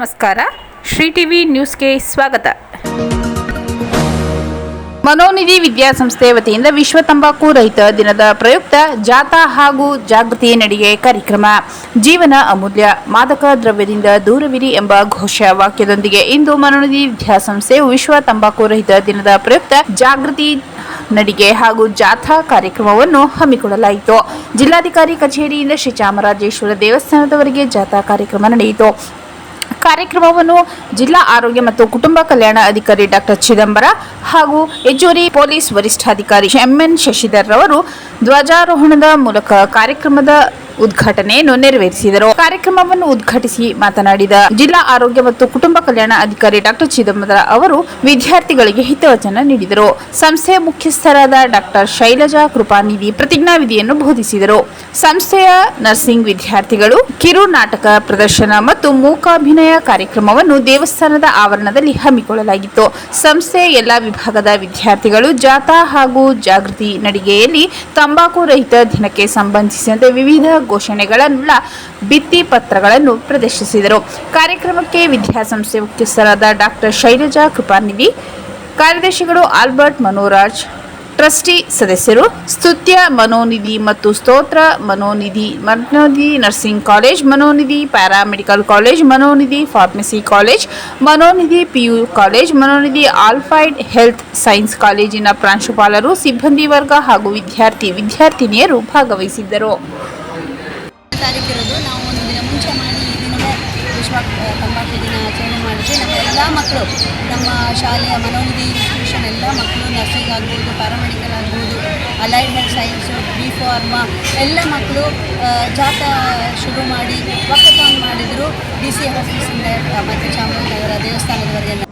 ನಮಸ್ಕಾರ. ಶ್ರೀ ಟಿವಿ ನ್ಯೂಸ್ಗೆ ಸ್ವಾಗತ. ಮನೋನಿಧಿ ವಿದ್ಯಾಸಂಸ್ಥೆ ವತಿಯಿಂದ ವಿಶ್ವ ತಂಬಾಕು ರಹಿತ ದಿನದ ಪ್ರಯುಕ್ತ ಜಾಥಾ ಹಾಗೂ ಜಾಗೃತಿ ನಡಿಗೆ ಕಾರ್ಯಕ್ರಮ. ಜೀವನ ಅಮೂಲ್ಯ, ಮಾದಕ ದ್ರವ್ಯದಿಂದ ದೂರವಿರಿ ಎಂಬ ಘೋಷ ವಾಕ್ಯದೊಂದಿಗೆ ಇಂದು ಮನೋನಿಧಿ ವಿದ್ಯಾಸಂಸ್ಥೆಯು ವಿಶ್ವ ತಂಬಾಕು ರಹಿತ ದಿನದ ಪ್ರಯುಕ್ತ ಜಾಗೃತಿ ನಡಿಗೆ ಹಾಗೂ ಜಾಥಾ ಕಾರ್ಯಕ್ರಮವನ್ನು ಹಮ್ಮಿಕೊಳ್ಳಲಾಯಿತು. ಜಿಲ್ಲಾಧಿಕಾರಿ ಕಚೇರಿಯಿಂದ ಶ್ರೀ ಚಾಮರಾಜೇಶ್ವರ ದೇವಸ್ಥಾನದವರೆಗೆ ಜಾಥಾ ಕಾರ್ಯಕ್ರಮ ನಡೆಯಿತು. ಕಾರ್ಯಕ್ರಮವನ್ನು ಜಿಲ್ಲಾ ಆರೋಗ್ಯ ಮತ್ತು ಕುಟುಂಬ ಕಲ್ಯಾಣ ಅಧಿಕಾರಿ ಡಾಕ್ಟರ್ ಚಿದಂಬರ ಹಾಗೂ ಹೆಚ್ಚುವರಿ ಪೊಲೀಸ್ ವರಿಷ್ಠಾಧಿಕಾರಿ ಎಂಎನ್ ಶಶಿಧರ್ ರವರು ಧ್ವಜಾರೋಹಣದ ಮೂಲಕ ಕಾರ್ಯಕ್ರಮದ ಉದ್ಘಾಟನೆಯನ್ನು ನೆರವೇರಿಸಿದರು. ಕಾರ್ಯಕ್ರಮವನ್ನು ಉದ್ಘಾಟಿಸಿ ಮಾತನಾಡಿದ ಜಿಲ್ಲಾ ಆರೋಗ್ಯ ಮತ್ತು ಕುಟುಂಬ ಕಲ್ಯಾಣ ಅಧಿಕಾರಿ ಡಾಕ್ಟರ್ ಚಿದಂಬರ ಅವರು ವಿದ್ಯಾರ್ಥಿಗಳಿಗೆ ಹಿತವಚನ ನೀಡಿದರು. ಸಂಸ್ಥೆಯ ಮುಖ್ಯಸ್ಥರಾದ ಡಾಕ್ಟರ್ ಶೈಲಜಾ ಕೃಪಾನಿಧಿ ಪ್ರತಿಜ್ಞಾವಿಧಿಯನ್ನು ಬೋಧಿಸಿದರು. ಸಂಸ್ಥೆಯ ನರ್ಸಿಂಗ್ ವಿದ್ಯಾರ್ಥಿಗಳು ಕಿರು ನಾಟಕ ಪ್ರದರ್ಶನ ಮತ್ತು ಮೂಕಾಭಿನಯ ಕಾರ್ಯಕ್ರಮವನ್ನು ದೇವಸ್ಥಾನದ ಆವರಣದಲ್ಲಿ ಹಮ್ಮಿಕೊಳ್ಳಲಾಗಿತ್ತು. ಸಂಸ್ಥೆಯ ಎಲ್ಲಾ ವಿಭಾಗದ ವಿದ್ಯಾರ್ಥಿಗಳು ಜಾಥಾ ಹಾಗೂ ಜಾಗೃತಿ ನಡಿಗೆಯಲ್ಲಿ ತಂಬಾಕು ರಹಿತ ದಿನಕ್ಕೆ ಸಂಬಂಧಿಸಿದಂತೆ ವಿವಿಧ ಘೋಷಣೆಗಳನ್ನುಳ್ಳ ಭಿತ್ತಿ ಪತ್ರಗಳನ್ನು ಪ್ರದರ್ಶಿಸಿದರು. ಕಾರ್ಯಕ್ರಮಕ್ಕೆ ವಿದ್ಯಾಸಂಸ್ಥೆ ಮುಖ್ಯಸ್ಥರಾದ ಡಾಕ್ಟರ್ ಶೈಲಜಾ ಕೃಪಾನಿಧಿ, ಕಾರ್ಯದರ್ಶಿಗಳು ಆಲ್ಬರ್ಟ್ ಮನೋರಾಜ್, ಟ್ರಸ್ಟಿ ಸದಸ್ಯರು ಸ್ತುತ್ಯ ಮನೋನಿಧಿ ಮತ್ತು Stotra Manonidhi, Manonidhi nursing college, Manonidhi paramedical college, Manonidhi pharmacy college, Manonidhi PU college, Manonidhi allied health science ಕಾಲೇಜಿನ ಪ್ರಾಂಶುಪಾಲರು, ಸಿಬ್ಬಂದಿ ವರ್ಗ ಹಾಗೂ ವಿದ್ಯಾರ್ಥಿನಿಯರು ಭಾಗವಹಿಸಿದ್ದರು. ನಾವು ಒಂದು ದಿನ ಮುಂಚೆ ಮಾಡಿ ಈ ದಿನವೇ ವಿಶ್ವ ತಂಬಾಕು ದಿನ ಆಚರಣೆ ಮಾಡಿದ್ವಿ. ನಮ್ಮ ಎಲ್ಲ ಮಕ್ಕಳು, ನಮ್ಮ ಶಾಲೆಯ ಮನೋನಿಧಿ ಇನ್ಸ್ಟಿಟ್ಯೂಷನ್ ಎಲ್ಲ ಮಕ್ಕಳು ನರ್ಸಿಂಗ್ ಆಗ್ಬೋದು, ಪ್ಯಾರಾಮೆಡಿಕಲ್ ಆಗ್ಬೋದು, allied health science, B pharma ಎಲ್ಲ ಮಕ್ಕಳು ಜಾಥಾ ಶುರು ಮಾಡಿ ವಾಕಥಾನ್ ಮಾಡಿದರು. ಡಿ ಸಿ ಆಫೀಸಿಂದ ಮತ್ತು ಚಾಮರಾಜನಗರ ದೇವಸ್ಥಾನದವರೆಗೆ